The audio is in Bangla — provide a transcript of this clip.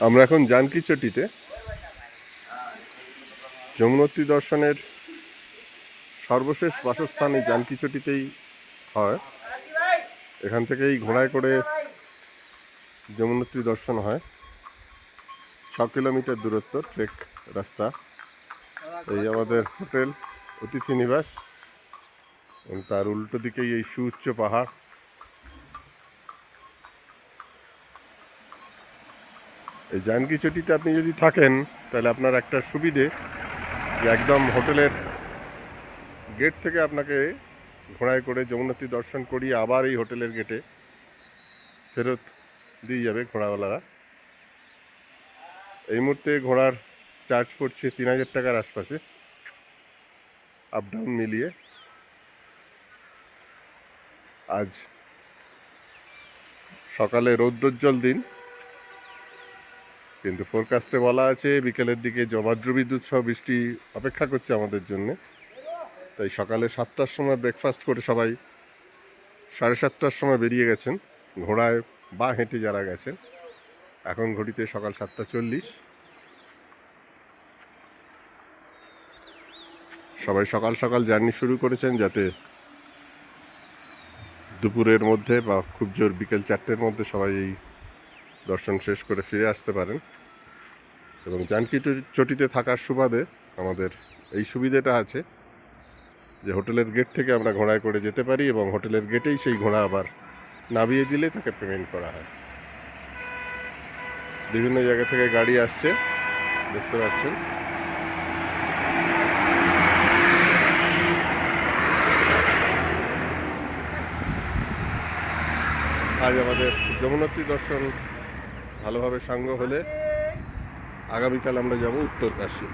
আমরা এখন জানকী চটিতে যমুনোত্রী দর্শনের সর্বশেষ বাসস্থান এই জানকী চটিতেই হয়। এখান থেকেই ঘোড়ায় করে যমুনোত্রী দর্শন হয়। 6 কিলোমিটার দূরত্ব ট্রেক রাস্তা। এই আমাদের হোটেল অতিথি নিবাস এবং তার উল্টো দিকেই এই সুউচ্চ পাহাড়। এই জানকী চটিতে আপনি যদি থাকেন তাহলে আপনার একটা সুবিধে যে একদম হোটেলের গেট থেকে আপনাকে ঘোড়ায় করে যমুনোত্রী দর্শন করিয়ে আবার এই হোটেলের গেটে ফেরত দিয়ে যাবে ঘোড়াওয়ালারা। এই মুহূর্তে ঘোড়ার চার্জ পড়ছে 3000 টাকার আশপাশে, আপ ডাউন মিলিয়ে। আজ সকালে রৌদ্রোজ্জ্বল দিন, কিন্তু ফোরকাস্টে বলা আছে বিকেলের দিকে বজ্রবিদ্যুৎ সহ বৃষ্টি অপেক্ষা করছে আমাদের জন্যে। তাই সকালে 7টার সময় ব্রেকফাস্ট করে সবাই 7:30টার সময় বেরিয়ে গেছেন ঘোড়ায় বা হেঁটে যারা গেছেন। এখন ঘড়িতে সকাল 7:40। সবাই সকাল সকাল জার্নি শুরু করেছেন যাতে দুপুরের মধ্যে বা খুব জোর বিকেল 4টের মধ্যে সবাই এই দর্শন শেষ করে ফিরে আসতে পারেন। এবং জানকী চটিতে থাকার সুবাদে আমাদের এই সুবিধাটা আছে যে হোটেলের গেট থেকে আমরা ঘোড়ায় করে যেতে পারি এবং হোটেলের গেটেই সেই ঘোড়া আবার নামিয়ে দিলে তাকে পেমেন্ট করা হয়। বিভিন্ন জায়গা থেকে গাড়ি আসছে, দেখতে পাচ্ছেন। আজ আমাদের যমুনোত্রী দর্শন ভালোভাবে সাঙ্গ হলে আগামীকাল আমরা যাব উত্তরকাশী।